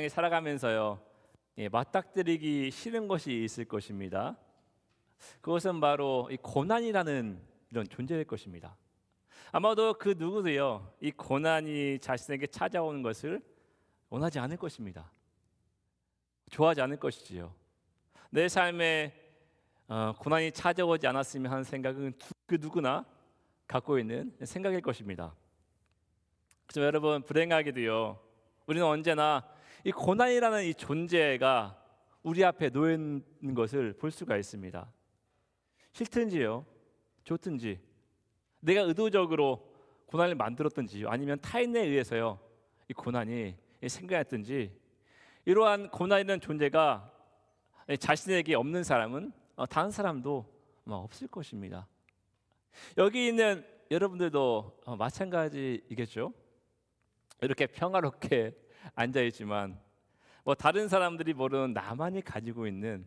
세상에 살아가면서요, 맞닥뜨리기 싫은 것이 있을 것입니다. 그것은 바로 이 고난이라는 이런 존재일 것입니다. 아마도 그 누구도요, 이 고난이 자신에게 찾아오는 것을 원하지 않을 것입니다. 좋아하지 않을 것이지요. 내 삶에 고난이 찾아오지 않았으면 하는 생각은 그 누구나 갖고 있는 생각일 것입니다. 그래서 여러분, 불행하게도요, 우리는 언제나 이 고난이라는 이 존재가 우리 앞에 놓여 있는 것을 볼 수가 있습니다. 싫든지요, 좋든지, 내가 의도적으로 고난을 만들었든지요, 아니면 타인에 의해서요, 이 고난이 생겨났든지, 이러한 고난이라는 존재가 자신에게 없는 사람은 다른 사람도 없을 것입니다. 여기 있는 여러분들도 마찬가지이겠죠. 이렇게 평화롭게 앉아 있지만 다른 사람들이 모르는 나만이 가지고 있는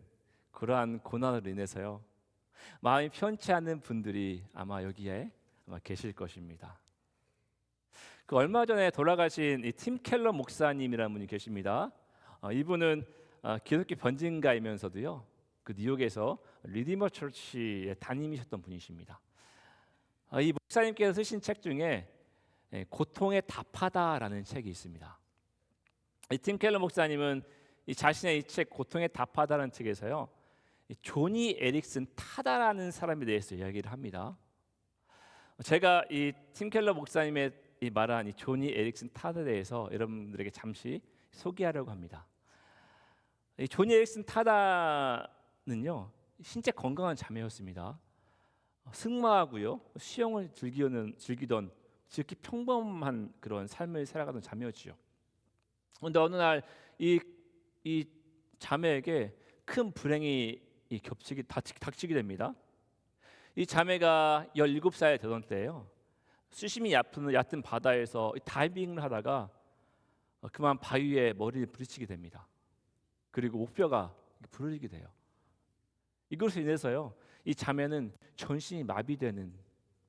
그러한 고난으로 인해서요, 마음이 편치 않은 분들이 아마 여기에 계실 것입니다. 그 얼마 전에 돌아가신 이 팀 켈러 목사님이라는 분이 계십니다. 이분은 기독교 번진가이면서도요, 그 뉴욕에서 리디머 처치의 담임이셨던 분이십니다. 이 목사님께서 쓰신 책 중에 고통에 답하다라는 책이 있습니다. 이 팀 켈러 목사님은 이 자신의 이 책 고통에 답하다라는 책에서요, 이 조니 에릭슨 타다라는 사람에 대해서 이야기를 합니다. 제가 이 팀 켈러 목사님의 이 말한 이 조니 에릭슨 타다에 대해서 여러분들에게 잠시 소개하려고 합니다. 이 조니 에릭슨 타다는요, 신체 건강한 자매였습니다. 승마하고요, 수영을 즐기던 지극히 평범한 그런 삶을 살아가던 자매였지요. 그런데 어느 날 이 자매에게 큰 불행이 닥치게 됩니다. 이 자매가 17살 되던 때예요. 수심이 얕은 바다에서 다이빙을 하다가 그만 바위에 머리를 부딪히게 됩니다. 그리고 목뼈가 부러지게 돼요. 이것으로 인해서요, 이 자매는 전신이 마비되는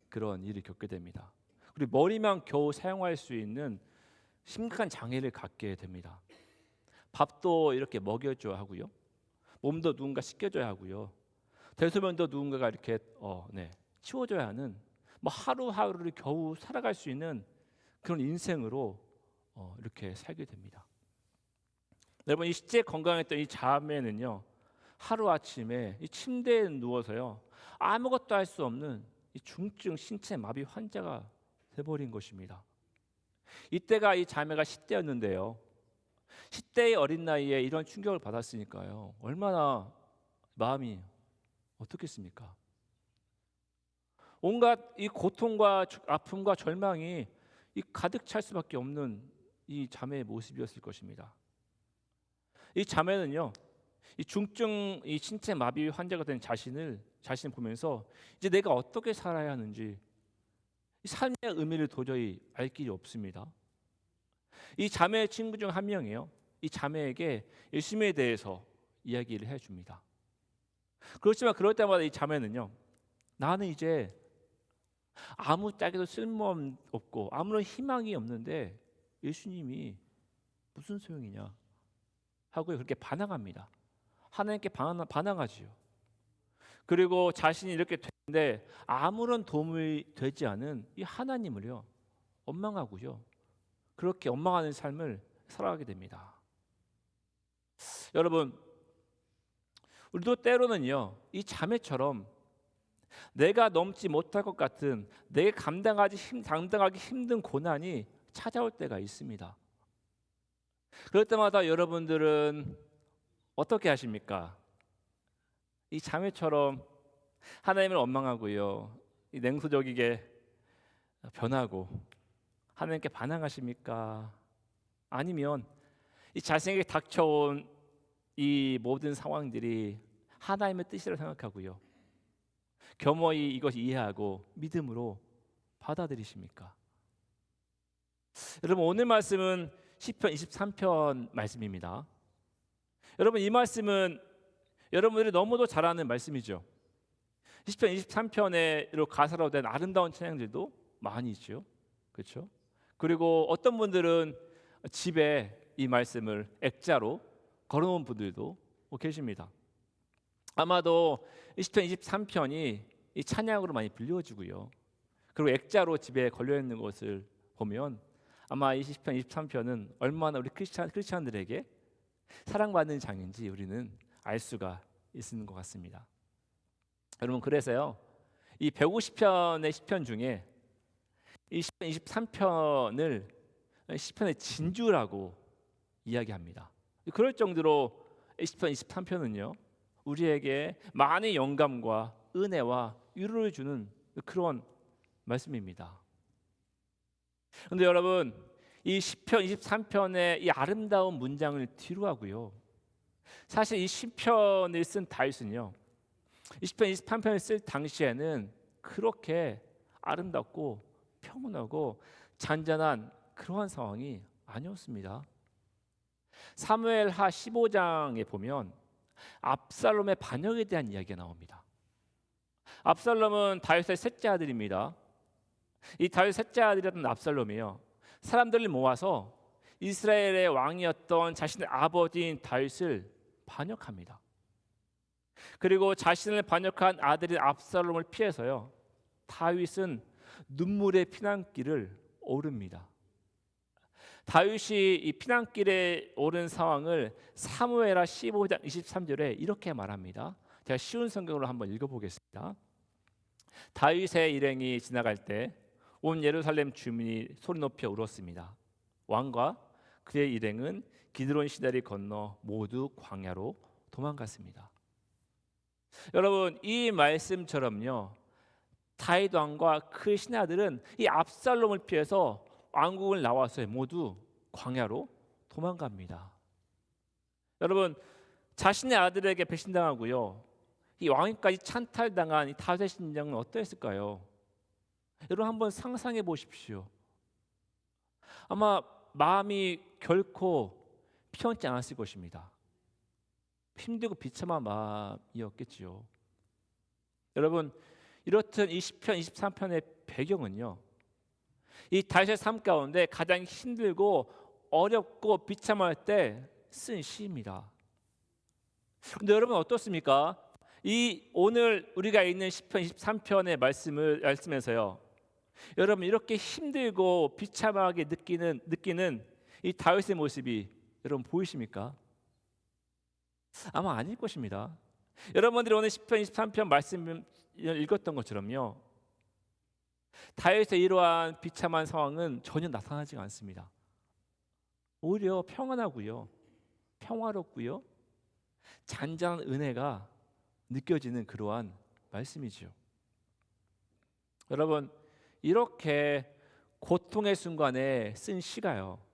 그런 일을 겪게 됩니다. 그리고 머리만 겨우 사용할 수 있는 심각한 장애를 갖게 됩니다. 밥도 이렇게 먹여줘야 하고요, 몸도 누군가 씻겨줘야 하고요, 대소변도 누군가가 이렇게 치워줘야 하는 하루하루를 겨우 살아갈 수 있는 그런 인생으로 이렇게 살게 됩니다. 여러분, 이 신체 건강했던 이 자매는요, 하루 아침에 이 침대에 누워서요, 아무것도 할 수 없는 이 중증 신체 마비 환자가 돼버린 것입니다. 이때가 이 자매가 10대였는데요. 10대의 어린 나이에 이런 충격을 받았으니까요, 얼마나 마음이 어떻겠습니까? 온갖 이 고통과 아픔과 절망이 가득 찰 수밖에 없는 이 자매의 모습이었을 것입니다. 이 자매는요, 이 중증 이 신체 마비 환자가 된 자신을 보면서 이제 내가 어떻게 살아야 하는지, 이 삶의 의미를 도저히 알 길이 없습니다. 이 자매의 친구 중 한 명이요, 이 자매에게 예수님에 대해서 이야기를 해줍니다. 그렇지만 그럴 때마다 이 자매는요, 나는 이제 아무 짝에도 쓸모없고 아무런 희망이 없는데 예수님이 무슨 소용이냐 하고 그렇게 반항합니다. 하나님께 반항하지요. 그리고 자신이 이렇게 됐는데 아무런 도움이 되지 않은 이 하나님을요, 원망하고요, 그렇게 원망하는 삶을 살아가게 됩니다. 여러분, 우리도 때로는요, 이 자매처럼 내가 넘지 못할 것 같은, 내가 감당하기 힘든 고난이 찾아올 때가 있습니다. 그럴 때마다 여러분들은 어떻게 하십니까? 이 자매처럼 하나님을 원망하고요, 이 냉소적이게 변하고 하나님께 반항하십니까? 아니면 이 자신에게 닥쳐온 이 모든 상황들이 하나님의 뜻이라고 생각하고요, 겸허히 이것을 이해하고 믿음으로 받아들이십니까? 여러분, 오늘 말씀은 시편 23편 말씀입니다. 여러분, 이 말씀은 여러분들이 너무도 잘 아는 말씀이죠. 시편 23편에 가사로 된 아름다운 찬양들도 많이 있죠. 그렇죠? 그리고 어떤 분들은 집에 이 말씀을 액자로 걸어놓은 분들도 계십니다. 아마도 시편 23편이 이 찬양으로 많이 불려지고요. 그리고 액자로 집에 걸려 있는 것을 보면 아마 이 시편 23편은 얼마나 우리 크리스찬들에게 사랑받는 장인지 우리는 알 수가 있는 것 같습니다. 여러분, 그래서요, 이 150편의 시편 중에 이 시편 23편을 시편의 진주라고 이야기합니다. 그럴 정도로 이 시편 23편은요, 우리에게 많은 영감과 은혜와 위로를 주는 그런 말씀입니다. 그런데 여러분, 이 시편 23편의 이 아름다운 문장을 뒤로 하고요, 사실 이 시편을 쓴 다윗은요, 이 시편 23편을 쓸 당시에는 그렇게 아름답고 평온하고 잔잔한 그러한 상황이 아니었습니다. 사무엘하 15장에 보면 압살롬의 반역에 대한 이야기가 나옵니다. 압살롬은 다윗의 셋째 아들입니다. 이 다윗 셋째 아들이었던 압살롬이요, 사람들을 모아서 이스라엘의 왕이었던 자신의 아버지인 다윗을 반역합니다. 그리고 자신을 반역한 아들인 압살롬을 피해서요, 다윗은 눈물의 피난길을 오릅니다. 다윗이 이 피난길에 오른 상황을 사무엘하 15장 23절에 이렇게 말합니다. 제가 쉬운 성경으로 한번 읽어보겠습니다. 다윗의 일행이 지나갈 때 온 예루살렘 주민이 소리 높여 울었습니다. 왕과 그의 일행은 기드론 시내를 건너 모두 광야로 도망갔습니다. 여러분, 이 말씀처럼요, 다윗 왕과 그의 신하들은 이 압살롬을 피해서 왕국을 나와서 모두 광야로 도망갑니다. 여러분, 자신의 아들에게 배신당하고요, 이 왕위까지 찬탈당한 이 다윗의 심정은 어떠했을까요? 여러분, 한번 상상해 보십시오. 아마 마음이 결코 편치 않았을 것입니다. 힘들고 비참한 마음이었겠지요. 여러분, 이렇듯 이 시편 23편의 배경은요, 이 다윗의 삶 가운데 가장 힘들고 어렵고 비참할 때 쓴 시입니다. 그런데 여러분, 어떻습니까? 이 오늘 우리가 읽는 시편 23편의 말씀에서요, 여러분, 이렇게 힘들고 비참하게 느끼는 이 다윗의 모습이 여러분 보이십니까? 아마 아닐 것입니다. 여러분들이 오늘 시편 23편 말씀을 읽었던 것처럼요, 다윗의 이러한 비참한 상황은 전혀 나타나지 않습니다. 오히려 평안하고요, 평화롭고요, 잔잔한 은혜가 느껴지는 그러한 말씀이죠. 여러분, 이렇게 고통의 순간에 쓴 시가요,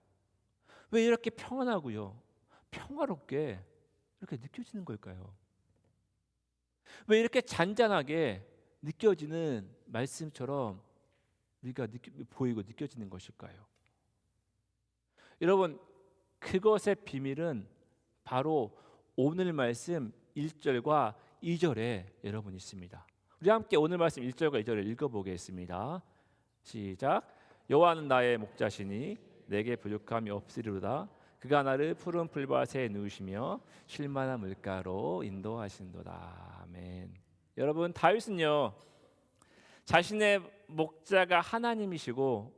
왜 이렇게 평안하고요, 평화롭게 이렇게 느껴지는 걸까요? 왜 이렇게 잔잔하게 느껴지는 말씀처럼 우리가 보이고 느껴지는 것일까요? 여러분, 그것의 비밀은 바로 오늘 말씀 1절과 2절에 여러분 있습니다. 우리 함께 오늘 말씀 1절과 2절을 읽어보겠습니다. 시작. 여호와는 나의 목자시니 내게 부족함이 없으리로다. 그가 나를 푸른 풀밭에 누우시며 쉴 만한 물가로 인도하신도다. 아멘. 여러분, 다윗은요, 자신의 목자가 하나님이시고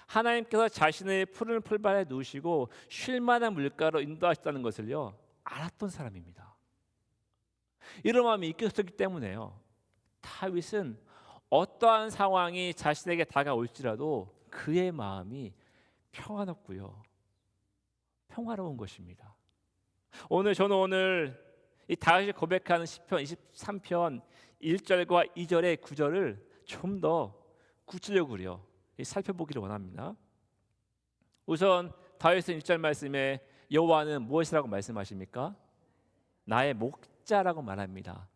하나님께서 자신을 푸른 풀밭에 누우시고 쉴 만한 물가로 인도하셨다는 것을요, 알았던 사람입니다. 이런 마음이 있었기 때문에요, 다윗은 어떠한 상황이 자신에게 다가올지라도 그의 마음이 평안했고요, 평화로운 것입니다. 저는 이 다윗이 고백하는 시편 23편 1절과 2절의 구절을 좀 더 구체적으로 살펴보기를 원합니다. 우선 다윗은 1절 말씀에 여호와는 무엇이라고 말씀하십니까? 나의 목자라고 말합니다.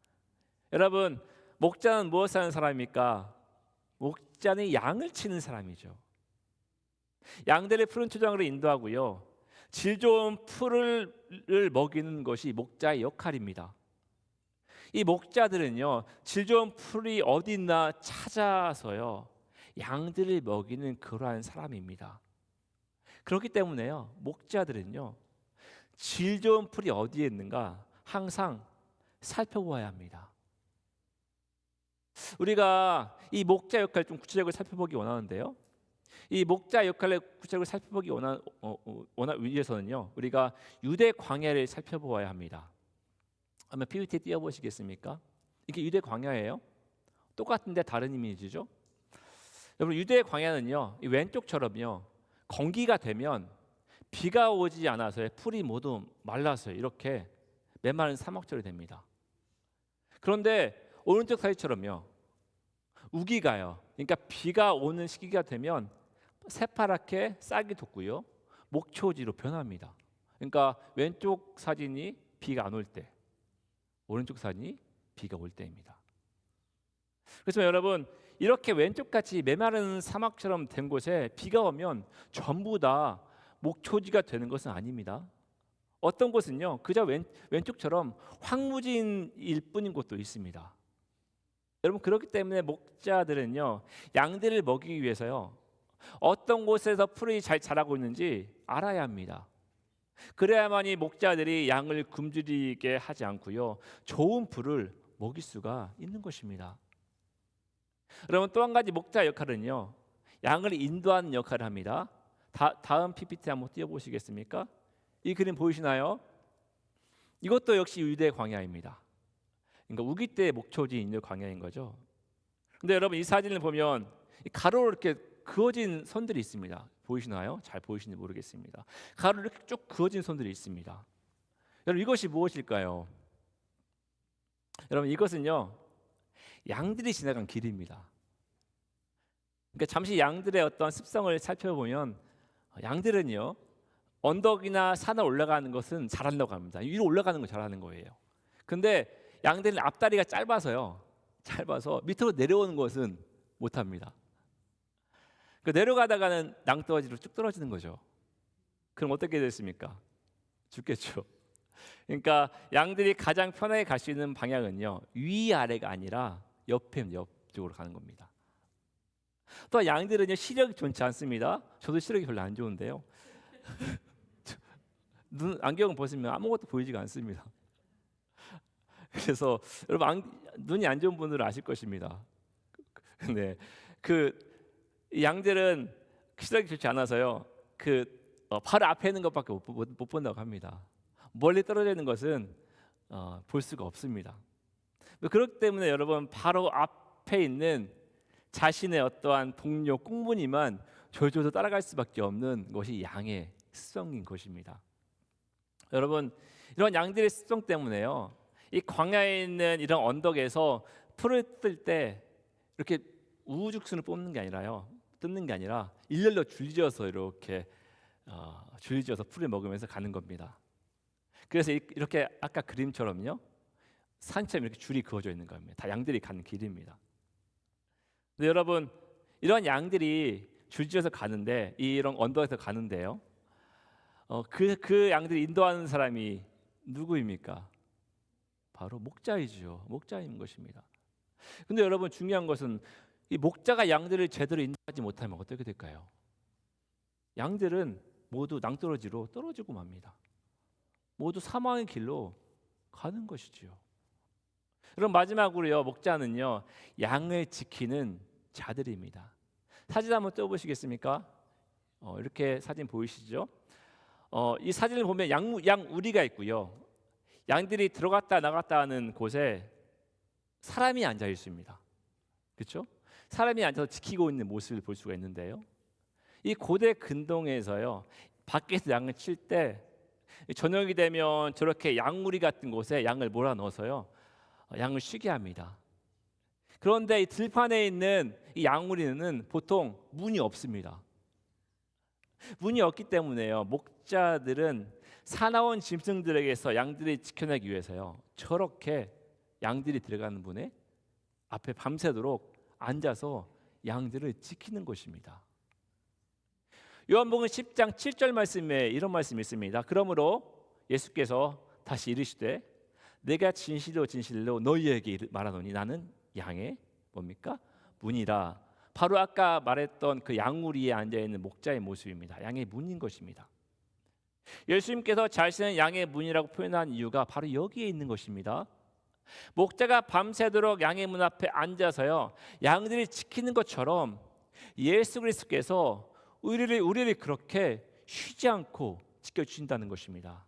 여러분, 목자는 무엇을 하는 사람입니까? 목자는 양을 치는 사람이죠. 양들의 푸른 초장으로 인도하고요, 질 좋은 풀을 먹이는 것이 목자의 역할입니다. 이 목자들은요, 질 좋은 풀이 어디 있나 찾아서요, 양들을 먹이는 그러한 사람입니다. 그렇기 때문에요, 목자들은요, 질 좋은 풀이 어디에 있는가 항상 살펴보아야 합니다. 우리가 이 목자 역할을 좀 구체적으로 살펴보기 원하는데요, 이 목자 역할을 구체적으로 살펴보기 위해서는요, 우리가 유대 광야를 살펴보아야 합니다. 한번 PPT 띄워보시겠습니까? 이게 유대 광야예요. 똑같은데 다른 이미지죠. 여러분, 유대 광야는요, 이 왼쪽처럼요, 건기가 되면 비가 오지 않아서 풀이 모두 말라서 이렇게 메마른 사막처럼 됩니다. 그런데 오른쪽 사이처럼요, 우기가요, 그러니까 비가 오는 시기가 되면 새파랗게 싹이 돋고요, 목초지로 변합니다. 그러니까 왼쪽 사진이 비가 안 올 때, 오른쪽 사진이 비가 올 때입니다. 그래서 여러분, 이렇게 왼쪽같이 메마른 사막처럼 된 곳에 비가 오면 전부 다 목초지가 되는 것은 아닙니다. 어떤 곳은요, 그저 왼쪽처럼 황무지일 뿐인 곳도 있습니다. 여러분, 그렇기 때문에 목자들은요, 양들을 먹이기 위해서요, 어떤 곳에서 풀이 잘 자라고 있는지 알아야 합니다. 그래야만이 목자들이 양을 굶주리게 하지 않고요, 좋은 풀을 먹일 수가 있는 것입니다. 여러분, 또 한 가지 목자 역할은요, 양을 인도하는 역할을 합니다. 다음 PPT 한번 띄워보시겠습니까? 이 그림 보이시나요? 이것도 역시 유대 광야입니다. 그러니까 우기 때 목초지 있는 광야인 거죠. 근데 여러분, 이 사진을 보면 가로로 이렇게 그어진 선들이 있습니다. 보이시나요? 잘 보이시는지 모르겠습니다. 가로로 이렇게 쭉 그어진 선들이 있습니다. 여러분, 이것이 무엇일까요? 여러분, 이것은요, 양들이 지나간 길입니다. 그러니까 잠시 양들의 어떤 습성을 살펴보면 양들은요, 언덕이나 산을 올라가는 것은 잘한다고 합니다. 위로 올라가는 거 잘하는 거예요. 근데 양들은 앞다리가 짧아서 밑으로 내려오는 것은 못합니다. 그 내려가다가는 낭떠러지로 쭉 떨어지는 거죠. 그럼 어떻게 됐습니까? 죽겠죠. 그러니까 양들이 가장 편하게 갈 수 있는 방향은요, 위아래가 아니라 옆쪽으로 가는 겁니다. 또 양들은요, 시력이 좋지 않습니다. 저도 시력이 별로 안 좋은데요, 안경을 벗으면 아무것도 보이지가 않습니다. 그래서 여러분, 눈이 안 좋은 분들은 아실 것입니다. 근데 양들은 시력이 좋지 않아서요, 바로 앞에 있는 것밖에 못 본다고 합니다. 멀리 떨어져 있는 것은 볼 수가 없습니다. 그렇기 때문에 여러분, 바로 앞에 있는 자신의 어떠한 동료 꽁무니만 졸졸 따라갈 수밖에 없는 것이 양의 습성인 것입니다. 여러분, 이런 양들의 습성 때문에요, 이 광야에 있는 이런 언덕에서 풀을 뜰 때 이렇게 우후죽순을 뜯는 게 아니라 일렬로 줄지어서 이렇게 줄지어서 풀을 먹으면서 가는 겁니다. 그래서 이렇게 아까 그림처럼요, 산처럼 이렇게 줄이 그어져 있는 겁니다. 다 양들이 가는 길입니다. 근데 여러분, 이런 양들이 줄지어서 가는데, 이런 언덕에서 가는데요, 그 양들이 인도하는 사람이 누구입니까? 바로 목자이죠. 목자인 것입니다. 근데 여러분, 중요한 것은 이 목자가 양들을 제대로 인도하지 못하면 어떻게 될까요? 양들은 모두 낭떠러지로 떨어지고 맙니다. 모두 사망의 길로 가는 것이지요. 그럼 마지막으로요, 목자는요, 양을 지키는 자들입니다. 사진 한번 띄워보시겠습니까? 이렇게 사진 보이시죠? 이 사진을 보면 양 우리가 있고요, 양들이 들어갔다 나갔다 하는 곳에 사람이 앉아 있습니다. 그렇죠? 사람이 앉아서 지키고 있는 모습을 볼 수가 있는데요, 이 고대 근동에서요, 밖에서 양을 칠 때 저녁이 되면 저렇게 양우리 같은 곳에 양을 몰아넣어서요, 양을 쉬게 합니다. 그런데 이 들판에 있는 이 양우리는 보통 문이 없습니다. 문이 없기 때문에요, 목자들은 사나운 짐승들에게서 양들이 지켜내기 위해서요, 저렇게 양들이 들어가는 문에 앞에 밤새도록 앉아서 양들을 지키는 것입니다. 요한복음 10장 7절 말씀에 이런 말씀이 있습니다. 그러므로 예수께서 다시 이르시되 내가 진실로 진실로 너희에게 말하노니 나는 양의 뭡니까? 문이라. 바로 아까 말했던 그 양우리에 앉아 있는 목자의 모습입니다. 양의 문인 것입니다. 예수님께서 자신은 양의 문이라고 표현한 이유가 바로 여기에 있는 것입니다. 목자가 밤새도록 양의 문 앞에 앉아서요, 양들이 지키는 것처럼 예수 그리스도께서 우리를 그렇게 쉬지 않고 지켜주신다는 것입니다.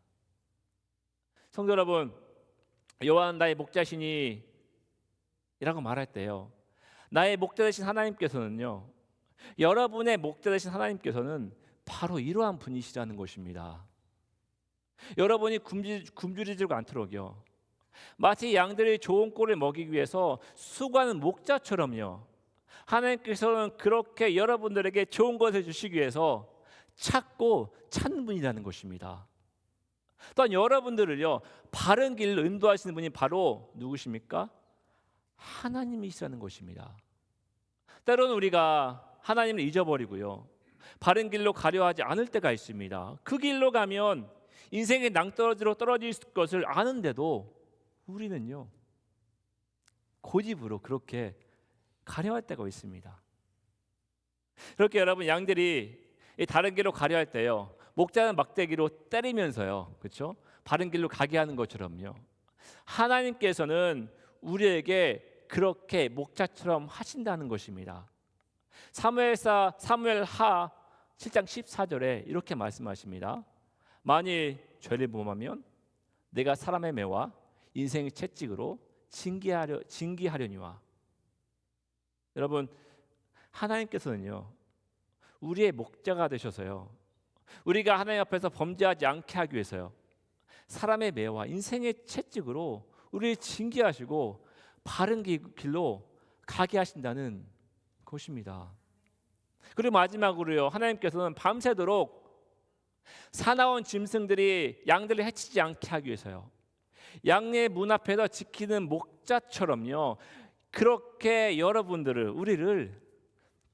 성도 여러분, 요한 나의 목자시니 이라고 말할 때요, 나의 목자 되신 하나님께서는요, 여러분의 목자 되신 하나님께서는 바로 이러한 분이시라는 것입니다. 여러분이 굶주리지 않도록요, 마치 양들이 좋은 꼴을 먹이기 위해서 수고하는 목자처럼요, 하나님께서는 그렇게 여러분들에게 좋은 것을 주시기 위해서 찾고 찾는 분이라는 것입니다. 또한 여러분들을요, 바른 길로 인도하시는 분이 바로 누구십니까? 하나님이시라는 것입니다. 때로는 우리가 하나님을 잊어버리고요, 바른 길로 가려 하지 않을 때가 있습니다. 그 길로 가면 인생의 낭떠러지로 떨어질 것을 아는데도 우리는요, 고집으로 그렇게 가려 할 때가 있습니다. 그렇게 여러분, 양들이 다른 길로 가려 할 때요, 목자는 막대기로 때리면서요, 그렇죠? 바른 길로 가게 하는 것처럼요, 하나님께서는 우리에게 그렇게 목자처럼 하신다는 것입니다. 사무엘하 7장 14절에 이렇게 말씀하십니다. 만일 죄를 범하면 내가 사람의 매와 인생의 채찍으로 징계하려니와. 여러분, 하나님께서는요, 우리의 목자가 되셔서요, 우리가 하나님 앞에서 범죄하지 않게 하기 위해서요, 사람의 매와 인생의 채찍으로 우리를 징계하시고 바른 길로 가게 하신다는 것입니다. 그리고 마지막으로요, 하나님께서는 밤새도록 사나운 짐승들이 양들을 해치지 않게 하기 위해서요, 양의 문 앞에서 지키는 목자처럼요, 그렇게 우리를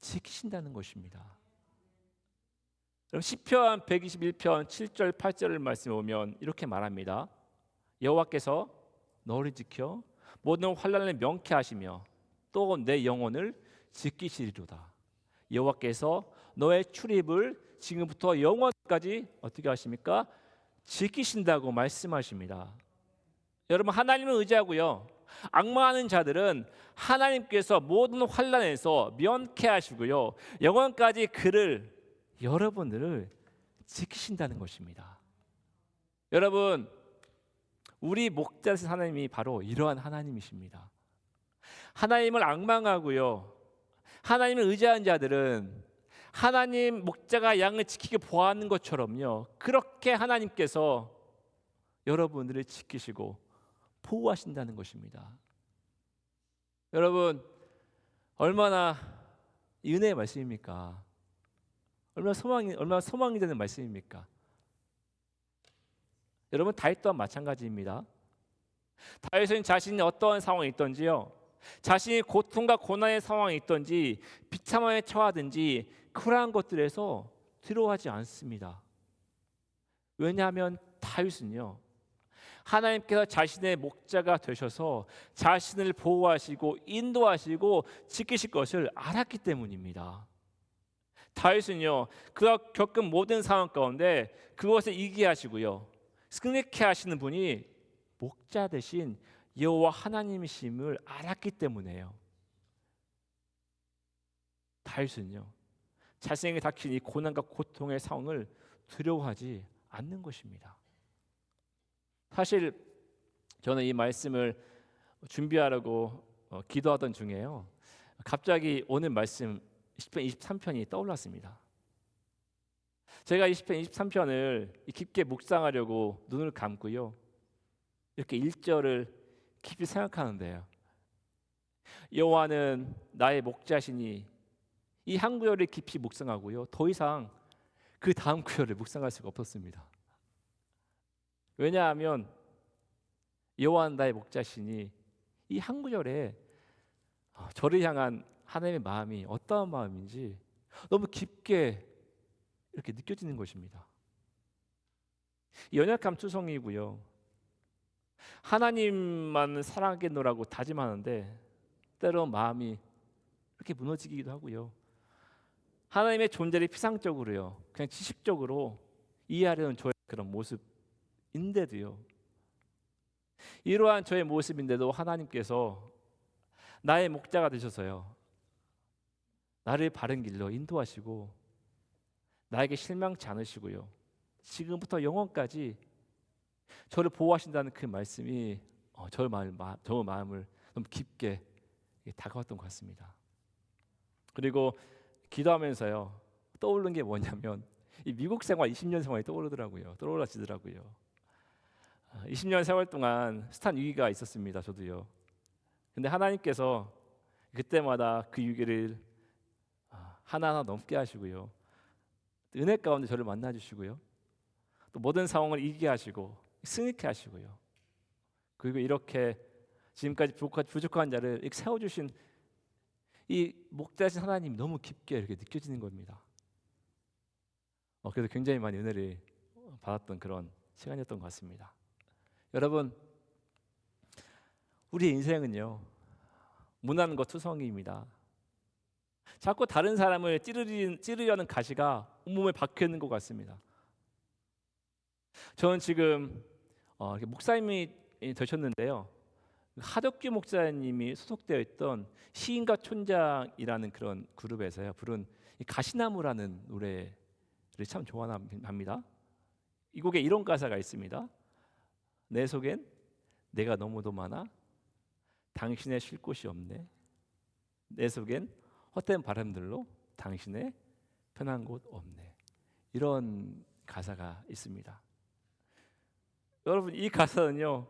지키신다는 것입니다. 그럼 시편 121편 7절 8절을 말씀해 보면 이렇게 말합니다. 여호와께서 너를 지켜 모든 환난을 명쾌하시며 또 내 영혼을 지키시리로다. 여호와께서 너의 출입을 지금부터 영원까지 어떻게 하십니까? 지키신다고 말씀하십니다. 여러분, 하나님을 의지하고요, 악마하는 자들은 하나님께서 모든 환난에서 면케하시고요, 영원까지 여러분들을 지키신다는 것입니다. 여러분, 우리 목자신 하나님이 바로 이러한 하나님이십니다. 하나님을 앙망하고요, 하나님을 의지하는 자들은 하나님 목자가 양을 지키고 보호하는 것처럼요, 그렇게 하나님께서 여러분들을 지키시고 보호하신다는 것입니다. 여러분, 얼마나 은혜의 말씀입니까? 얼마나 소망이 되는 말씀입니까? 여러분, 다윗 또한 마찬가지입니다. 다윗은 자신이 어떠한 상황이 있던지요, 자신이 고통과 고난의 상황이 있던지 비참함에 처하든지 그러한 것들에서 두려워하지 않습니다. 왜냐하면 다윗은요, 하나님께서 자신의 목자가 되셔서 자신을 보호하시고 인도하시고 지키실 것을 알았기 때문입니다. 다윗은요, 그가 겪은 모든 상황 가운데 그것을 이기게 하시고요, 승리케 하시는 분이 목자 대신 여호와 하나님이심을 알았기 때문에요. 다윗은요, 자신에게 닥친 이 고난과 고통의 상황을 두려워하지 않는 것입니다. 사실 저는 이 말씀을 준비하려고 기도하던 중에요, 갑자기 오늘 말씀 시편 23편이 떠올랐습니다. 제가 이 시편 23편을 깊게 묵상하려고 눈을 감고요, 이렇게 1절을 깊이 생각하는데요, 여호와는 나의 목자시니, 이 한 구절을 깊이 묵상하고요, 더 이상 그 다음 구절을 묵상할 수가 없었습니다. 왜냐하면 여호와는 나의 목자시니, 이 한 구절에 저를 향한 하나님의 마음이 어떠한 마음인지 너무 깊게 이렇게 느껴지는 것입니다. 연약함 투성이고요, 하나님만 사랑하겠노라고 다짐하는데 때로 마음이 그렇게 무너지기도 하고요. 하나님의 존재를 피상적으로요, 그냥 지식적으로 이해하려는 저의 그런 모습인데도요, 이러한 저의 모습인데도 하나님께서 나의 목자가 되셔서요, 나를 바른 길로 인도하시고 나에게 실망치 않으시고요, 지금부터 영원까지 저를 보호하신다는 그 말씀이 저 마음을 너무 깊게 다가왔던 것 같습니다. 그리고 기도하면서요, 떠오르는 게 뭐냐면 이 미국 생활 20년 생활이 떠올라지더라고요. 20년 세월 동안 숱한 위기가 있었습니다. 저도요. 근데 하나님께서 그때마다 그 위기를 하나하나 넘게 하시고요, 은혜 가운데 저를 만나 주시고요, 또 모든 상황을 이기게 하시고 승리케 하시고요, 그리고 이렇게 지금까지 부족한 자를 이렇게 세워주신 이 목자신 하나님이 너무 깊게 이렇게 느껴지는 겁니다. 그래서 굉장히 많이 은혜를 받았던 그런 시간이었던 것 같습니다. 여러분, 우리 인생은요, 무난한 것 투성이입니다. 자꾸 다른 사람을 찌르려는 가시가 온몸에 박혀 있는 것 같습니다. 저는 지금 목사님이 되셨는데요, 하덕규 목사님이 소속되어 있던 시인과 촌장이라는 그런 그룹에서요 부른 이 가시나무라는 노래를 참 좋아합니다. 이 곡에 이런 가사가 있습니다. 내 속엔 내가 너무도 많아 당신의 쉴 곳이 없네. 내 속엔 헛된 바람들로 당신의 편한 곳 없네. 이런 가사가 있습니다. 여러분, 이 가사는요,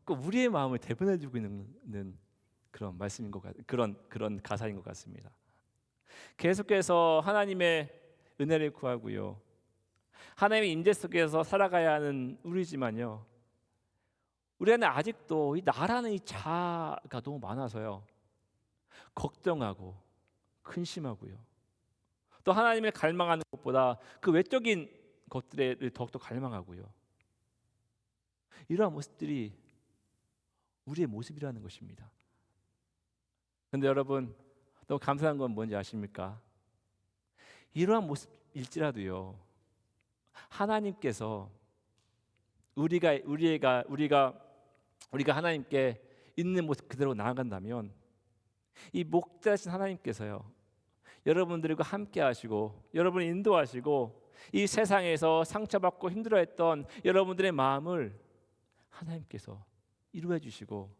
우리의 마음을 대변해주고 있는 그런 말씀인 그런 가사인 것 같습니다. 계속해서 하나님의 은혜를 구하고요, 하나님의 임재 속에서 살아가야 하는 우리지만요, 우리는 아직도 이 나라는 이 자아가 너무 많아서요, 걱정하고 근심하고요, 또 하나님을 갈망하는 것보다 그 외적인 것들에 더욱더 갈망하고요, 이러한 모습들이 우리의 모습이라는 것입니다. 그런데 여러분, 너무 감사한 건 뭔지 아십니까? 이러한 모습일지라도요, 하나님께서 우리가 하나님께 있는 모습 그대로 나아간다면 이 목자신 하나님께서요, 여러분들과 함께 하시고 여러분을 인도하시고 이 세상에서 상처받고 힘들어했던 여러분들의 마음을 하나님께서 이루어 주시고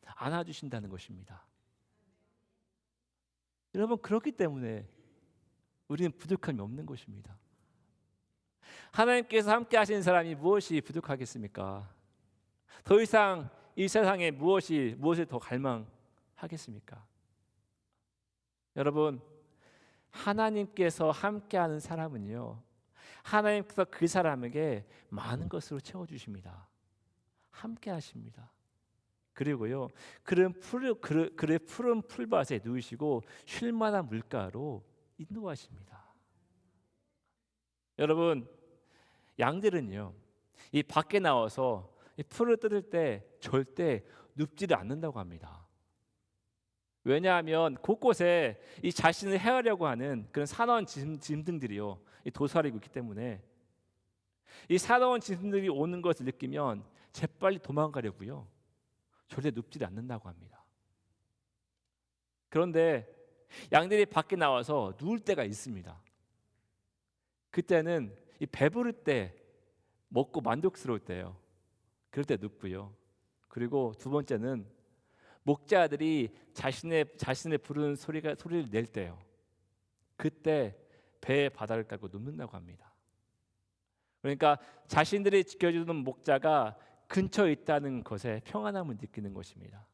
안아주신다는 것입니다. 여러분, 그렇기 때문에 우리는 부족함이 없는 것입니다. 하나님께서 함께 하시는 사람이 무엇이 부족하겠습니까? 더 이상 이 세상에 무엇을 더 갈망하겠습니까? 여러분, 하나님께서 함께하는 사람은요, 하나님께서 그 사람에게 많은 것으로 채워주십니다. 함께하십니다. 그리고요, 그런 푸른 풀밭에 누우시고 쉴 만한 물가로 인도하십니다. 여러분, 양들은요, 이 밖에 나와서 이 풀을 뜯을 때 절대 눕지를 않는다고 합니다. 왜냐하면 곳곳에 이 자신을 헤아려고 하는 그런 사나운 짐승들이요, 도사리고 있기 때문에 이 사나운 짐승들이 오는 것을 느끼면 재빨리 도망가려고요, 절대 눕지를 않는다고 합니다. 그런데 양들이 밖에 나와서 누울 때가 있습니다. 그때는 이 배부를 때, 먹고 만족스러울 때요, 그럴 때 눕고요. 그리고 두 번째는 목자들이 자신의 부르는 소리를 낼 때요, 그때 배의 바닥을 깔고 눕는다고 합니다. 그러니까 자신들이 지켜주는 목자가 근처에 있다는 것에 평안함을 느끼는 것입니다.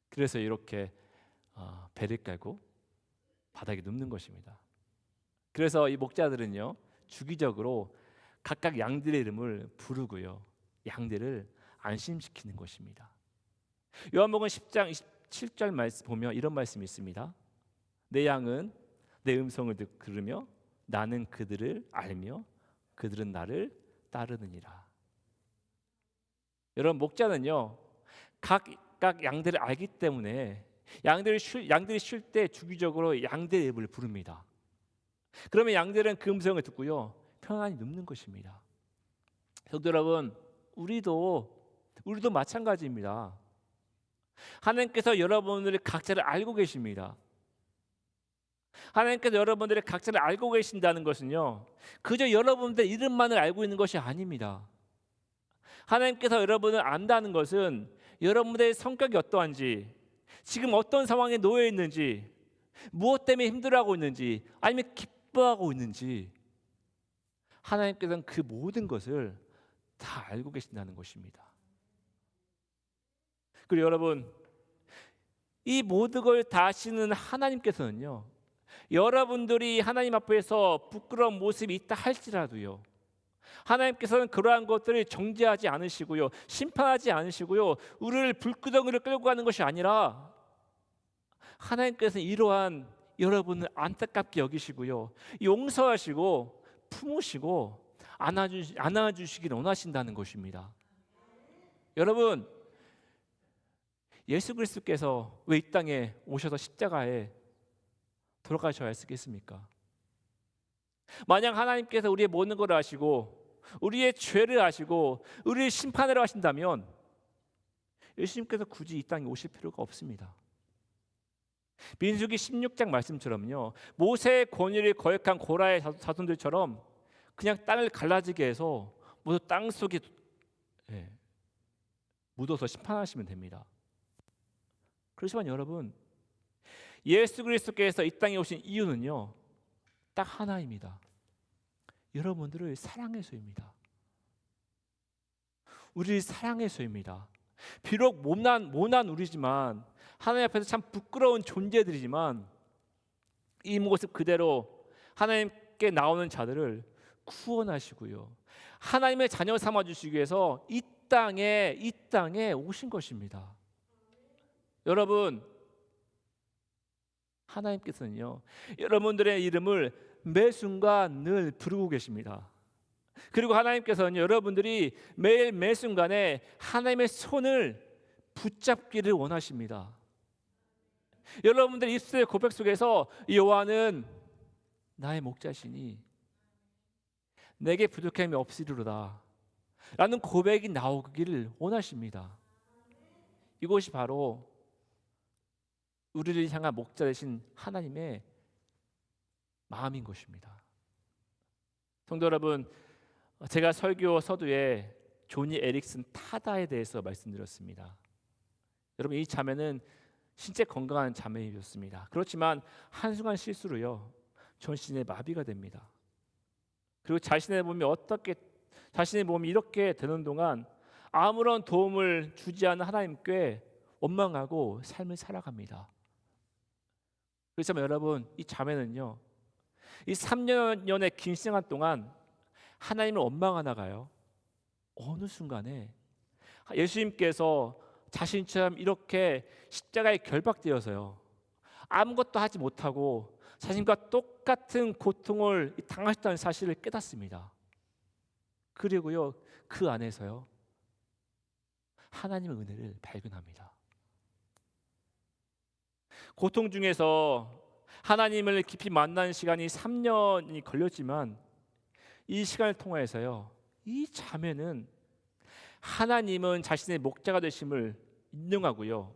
그래서 이렇게 배를 깔고 바닥에 눕는 것입니다. 그래서 이 목자들은요, 주기적으로 각각 양들의 이름을 부르고요, 양들을 안심시키는 것입니다. 요한복음 10장 27절 말씀 보면 이런 말씀이 있습니다. 내 양은 내 음성을 들으며 나는 그들을 알며 그들은 나를 따르느니라. 여러분, 목자는요, 각각 양들을 알기 때문에 양들이 쉴 때 주기적으로 양들의 앱을 부릅니다. 그러면 양들은 그 음성을 듣고요, 편안히 눕는 것입니다. 성도 여러분, 우리도 마찬가지입니다. 하나님께서 여러분들의 각자를 알고 계십니다. 하나님께서 여러분들의 각자를 알고 계신다는 것은요, 그저 여러분들 이름만을 알고 있는 것이 아닙니다. 하나님께서 여러분을 안다는 것은 여러분들의 성격이 어떠한지, 지금 어떤 상황에 놓여 있는지, 무엇 때문에 힘들어하고 있는지, 아니면 기뻐하고 있는지, 하나님께서는 그 모든 것을 다 알고 계신다는 것입니다. 그리고 여러분, 이 모든 걸 다 아시는 하나님께서는요, 여러분들이 하나님 앞에서 부끄러운 모습이 있다 할지라도요, 하나님께서는 그러한 것들을 정죄하지 않으시고요, 심판하지 않으시고요, 우리를 불구덩이로 끌고 가는 것이 아니라 하나님께서는 이러한 여러분을 안타깝게 여기시고요, 용서하시고 품으시고 안아주시기를 원하신다는 것입니다. 여러분, 예수 그리스도께서 왜 이 땅에 오셔서 십자가에 돌아가셔야 했겠습니까? 만약 하나님께서 우리의 모든 것을 아시고 우리의 죄를 아시고 우리를 심판하러 하신다면 예수님께서 굳이 이 땅에 오실 필요가 없습니다. 민수기 16장 말씀처럼요, 모세의 권위를 거역한 고라의 자손들처럼 그냥 땅을 갈라지게 해서 모두 땅 속에 묻어서 심판하시면 됩니다. 그렇지만 여러분, 예수 그리스도께서 이 땅에 오신 이유는요, 딱 하나입니다. 여러분들을 사랑해서입니다. 우리를 사랑해서입니다. 비록 모난 우리지만, 하나님 앞에서 참 부끄러운 존재들이지만, 이 모습 그대로 하나님께 나오는 자들을 구원하시고요, 하나님의 자녀 삼아 주시기 위해서 이 땅에 오신 것입니다. 여러분, 하나님께서는요, 여러분들의 이름을 매 순간 늘 부르고 계십니다. 그리고 하나님께서는 여러분들이 매일 매 순간에 하나님의 손을 붙잡기를 원하십니다. 여러분들의 입술의 고백 속에서 여호와는 나의 목자시니 내게 부족함이 없으리로다 라는 고백이 나오기를 원하십니다. 이것이 바로 우리를 향한 목자 되신 하나님의 마음인 것입니다. 성도 여러분, 제가 설교 서두에 조니 에릭슨 타다에 대해서 말씀드렸습니다. 여러분, 이 자매는 신체 건강한 자매이었습니다. 그렇지만 한순간 실수로요, 전신에 마비가 됩니다. 그리고 자신의 몸이 이렇게 되는 동안 아무런 도움을 주지 않는 하나님께 원망하고 삶을 살아갑니다. 그렇지만 여러분, 이 자매는요, 이 3년의 긴 시간 동안 하나님을 원망하다가요, 어느 순간에 예수님께서 자신처럼 이렇게 십자가에 결박되어서요, 아무것도 하지 못하고 자신과 똑같은 고통을 당하셨다는 사실을 깨닫습니다. 그리고요, 그 안에서요, 하나님의 은혜를 발견합니다. 고통 중에서 하나님을 깊이 만나는 시간이 3년이 걸렸지만, 이 시간을 통해서요, 이 자매는 하나님은 자신의 목자가 되심을 인정하고요,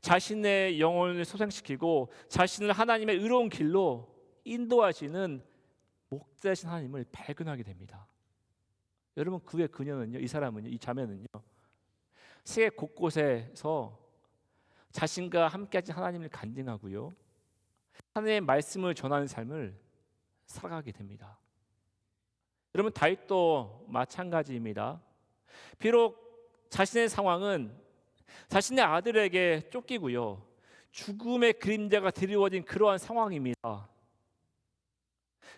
자신의 영혼을 소생시키고 자신을 하나님의 의로운 길로 인도하시는 목자이신 하나님을 발견하게 됩니다. 여러분, 그의 그녀는요, 이 자매는요, 세계 곳곳에서 자신과 함께하신 하나님을 간증하고요, 하나님의 말씀을 전하는 삶을 살아가게 됩니다. 여러분, 다윗도 마찬가지입니다. 비록 자신의 상황은 자신의 아들에게 쫓기고요, 죽음의 그림자가 드리워진 그러한 상황입니다.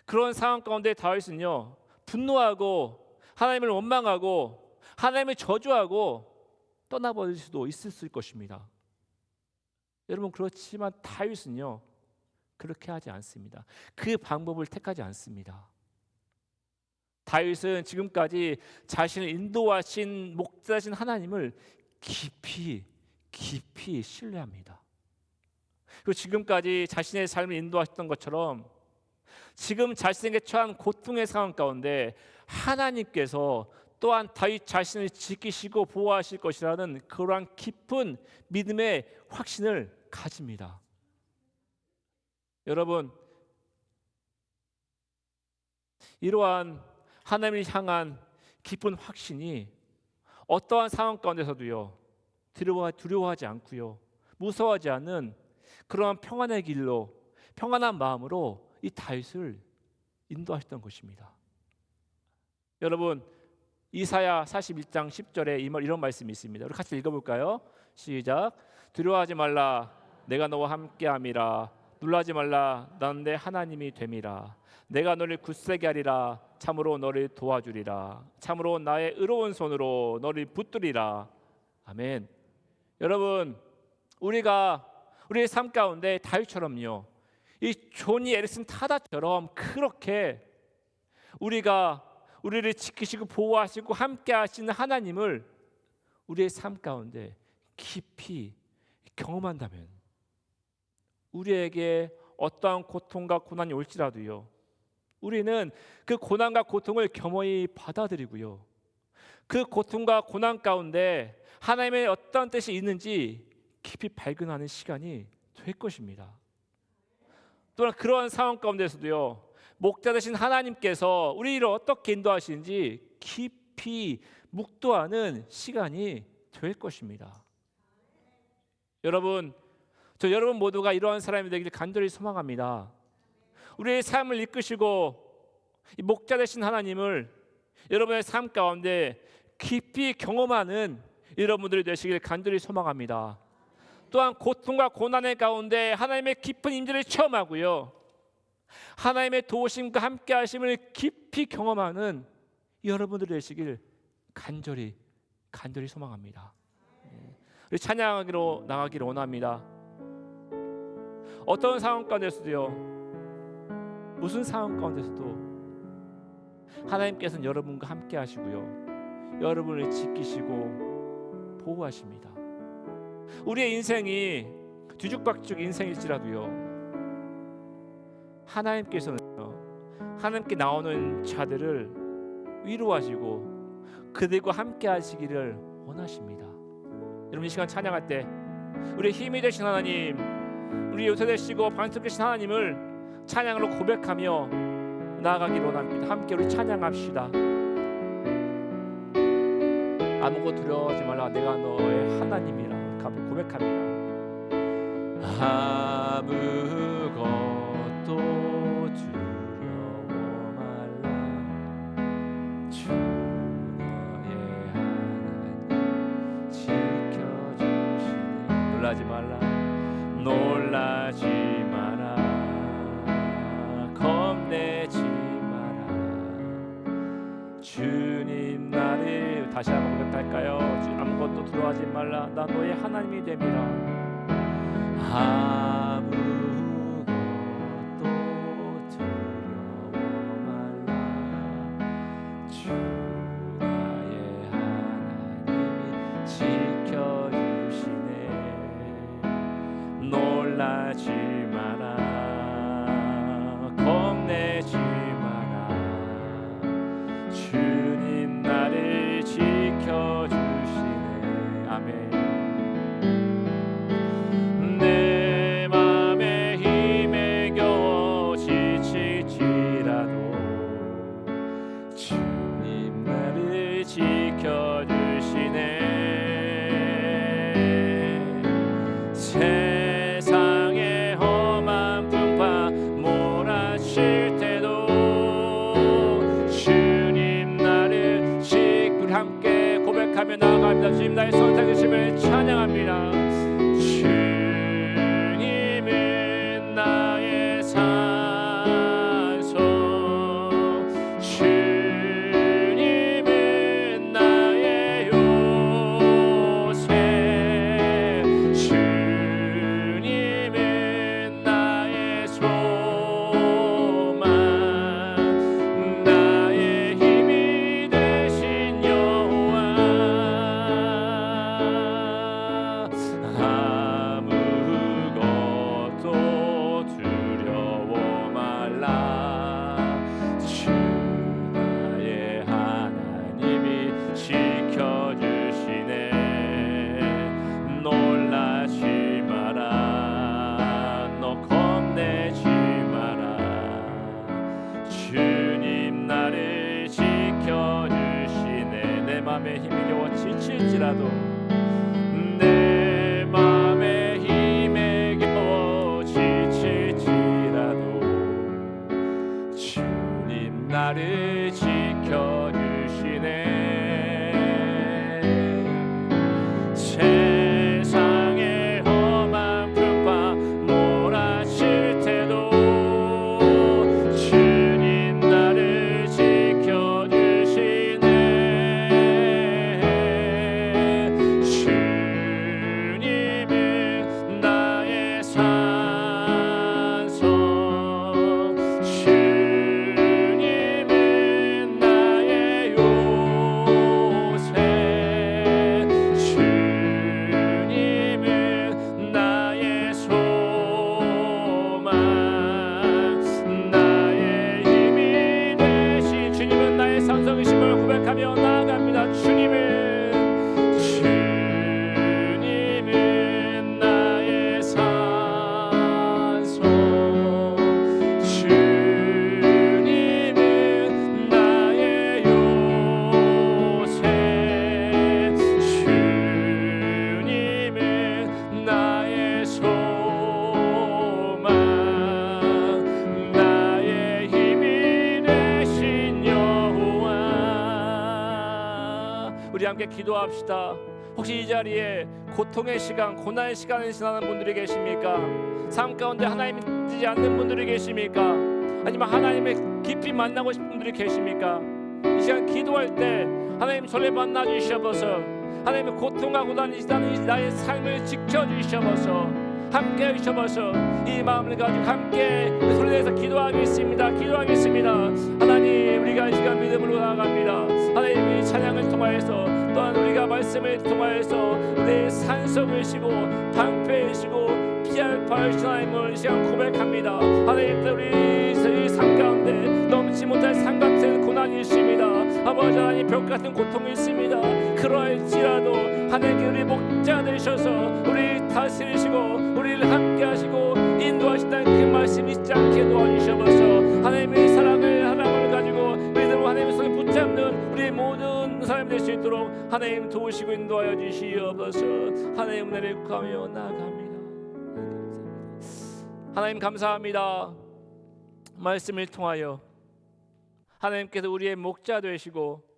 그런 상황 가운데 다윗은요, 분노하고 하나님을 원망하고 하나님을 저주하고 떠나버릴 수도 있을 것입니다. 여러분, 그렇지만 다윗은요, 그렇게 하지 않습니다. 그 방법을 택하지 않습니다. 다윗은 지금까지 자신을 인도하신 목자신 하나님을 깊이 신뢰합니다. 그리고 지금까지 자신의 삶을 인도하셨던 것처럼 지금 자신에게 처한 고통의 상황 가운데 하나님께서 또한 다윗 자신을 지키시고 보호하실 것이라는 그러한 깊은 믿음의 확신을 가집니다. 여러분, 이러한 하나님을 향한 깊은 확신이 어떠한 상황 가운데서도요 두려워하지 않고요 무서워하지 않는 그러한 평안의 길로, 평안한 마음으로 이 다윗을 인도하셨던 것입니다. 여러분, 이사야 41장 10절에 이런 말씀이 있습니다. 우리 같이 읽어볼까요? 시작. 두려워하지 말라, 내가 너와 함께함이라. 놀라지 말라, 나는 내 하나님이 됨이라. 내가 너를 굳세게 하리라. 참으로 너를 도와주리라. 참으로 나의 의로운 손으로 너를 붙들리라. 아멘. 여러분, 우리의 삶 가운데 다윗처럼요, 이 조니 에리슨 타다처럼 그렇게 우리를 지키시고 보호하시고 함께 하시는 하나님을 우리의 삶 가운데 깊이 경험한다면, 우리에게 어떠한 고통과 고난이 올지라도요 우리는 그 고난과 고통을 겸허히 받아들이고요 그 고통과 고난 가운데 하나님의 어떤 뜻이 있는지 깊이 발견하는 시간이 될 것입니다. 또한 그러한 상황 가운데서도요 목자 되신 하나님께서 우리를 어떻게 인도하시는지 깊이 묵도하는 시간이 될 것입니다. 여러분, 여러분 모두가 이러한 사람이 되기를 간절히 소망합니다. 우리의 삶을 이끄시고 이 목자 되신 하나님을 여러분의 삶 가운데 깊이 경험하는 여러분들이 되시길 간절히 소망합니다. 또한 고통과 고난의 가운데 하나님의 깊은 임재를 체험하고요 하나님의 도우심과 함께 하심을 깊이 경험하는 여러분들이 되시길 간절히 소망합니다. 우리 찬양하기로 나가기를 원합니다. 어떤 상황 가운데서도요 무슨 상황 가운데서도 하나님께서는 여러분과 함께 하시고요 여러분을 지키시고 보호하십니다. 우리의 인생이 뒤죽박죽 인생일지라도요 하나님께 나오는 자들을 위로하시고 그들과 함께 하시기를 원하십니다. 여러분, 이 시간 찬양할 때 우리의 힘이 되신 하나님, 우리 요새 되시고 반석 되신 하나님을 찬양으로 고백하며 나아가기를 원합니다. 함께 우리 찬양합시다. 아무것도 두려워하지 말라, 내가 너의 하나님이라 고백합니다. 아무것도 두려워 말라, 주 너의 하나님 지켜주시네. 놀라지 마라, 겁내지 마라. 주님 나를 다시 한번 고백할까요? 아무것도 두려워하지 말라, 나 너의 하나님이 됨이라. 아무것도 두려워 말라, 주 나의 하나님이 지켜주시네. 놀라지 마라, 겁내지 마라. 주님 나를 지켜주시네. 아멘. 내 맘에 힘에 겨워 지칠지라도 주님 나를 지켜주시네. 세상의 험한 풍파 몰아칠 때도 주님 나를 우리 함께 고백하며 나아갑니다. 주님 나의 선택하심을 찬양합니다. 주님은 나의 산소, 주님은 나의 요새, 주님은 나의 소망, 나의 힘이 되신 여호와. 아무 할지라도 내 맘에 힘에 겨워 지칠지라도 주님 나를 지켜주시네. 세상의 험한 풍파 몰아칠 때도 주님 나를 지켜주시네. 주님은 나의 산성, 주님은 나의 요새, 주님은 나의 소망, 나의 힘이 되신 주님은 나의 산성이심을 고백하며 나아갑니다. 주님은 나의 산성, 주님은 나의 요새, 주님은 나의 소망, 나의 힘이 되신 여호와. 우리 함께 기도합시다. 혹시 이 자리에 고통의 시간, 고난의 시간을 지나는 분들이 계십니까? 삶 가운데 하나님이 지지 않는 분들이 계십니까? 아니면 하나님의 깊이 만나고 싶은 분들이 계십니까? 이 시간 기도할 때 하나님 저를 만나 주시옵소서. 하나님의 고통과 고난이 지나는 나의 삶을 지켜주시옵소서. 함께 해주시옵소서. 이 마음을 가지고 함께 소리내서 기도하겠습니다. 기도하겠습니다. 하나님, 우리가 이 시간 믿음으로 나아갑니다. 하나님, 이 찬양을 통하여서 또한 우리가 말씀을 통하여서 우리의 산성이시고 방패이시고 피할 바이신 하나님을 이 시간 고백합니다. 하나님, 우리 삶 가운데 넘지 못할 산 같은 고난이 있습니다. 아버지 하나님, 벽 같은 고통이 있습니다. 그러할지라도 하나님께 우리 목자 되셔서 우리 다스리시고 우리를 함께 하시고 인도하신다는 그 말씀 잊지 않게 도와주셔서 하나님의 사랑을 하나님을 가지고 믿음으로 하나님의 손에 붙잡는 우리 모든 사람이 될 수 있도록 하나님 도우시고 인도하여 주시옵소서. 하나님 은혜를 구하며 나아갑니다. 하나님 감사합니다. 말씀을 통하여 하나님께서 우리의 목자 되시고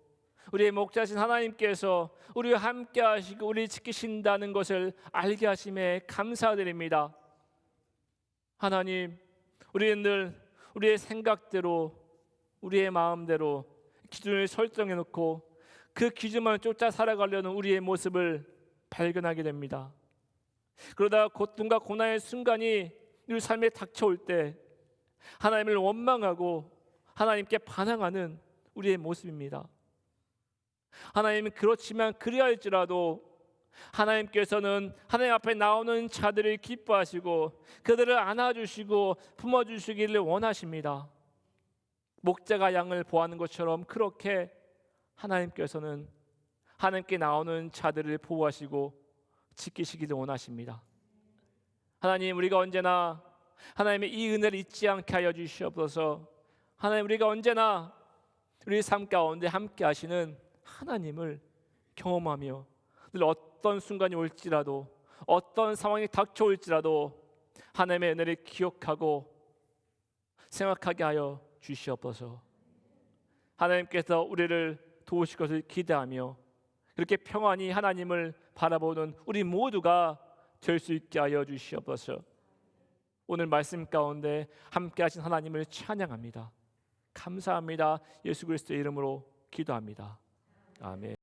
우리의 목자신 하나님께서 우리와 함께 하시고 우리를 지키신다는 것을 알게 하심에 감사드립니다. 하나님, 우리는 늘 우리의 생각대로 우리의 마음대로 기준을 설정해 놓고 그 기준만 쫓아 살아가려는 우리의 모습을 발견하게 됩니다. 그러다 고통과 고난의 순간이 우리 삶에 닥쳐올 때 하나님을 원망하고 하나님께 반항하는 우리의 모습입니다. 하나님은 그렇지만 그리할지라도 하나님께서는 하나님 앞에 나오는 자들을 기뻐하시고 그들을 안아주시고 품어주시기를 원하십니다. 목자가 양을 보호하는 것처럼 그렇게 하나님께서는 하나님께 나오는 자들을 보호하시고 지키시기를 원하십니다. 하나님, 우리가 언제나 하나님의 이 은혜를 잊지 않게 하여 주시옵소서. 하나님, 우리가 언제나 우리 삶 가운데 함께 하시는 하나님을 경험하며 늘 어떤 순간이 올지라도 어떤 상황이 닥쳐올지라도 하나님의 은혜를 기억하고 생각하게 하여 주시옵소서. 하나님께서 우리를 도우실 것을 기대하며 그렇게 평안히 하나님을 바라보는 우리 모두가 될 수 있게 하여 주시옵소서. 오늘 말씀 가운데 함께 하신 하나님을 찬양합니다. 감사합니다. 예수 그리스도의 이름으로 기도합니다. 아멘.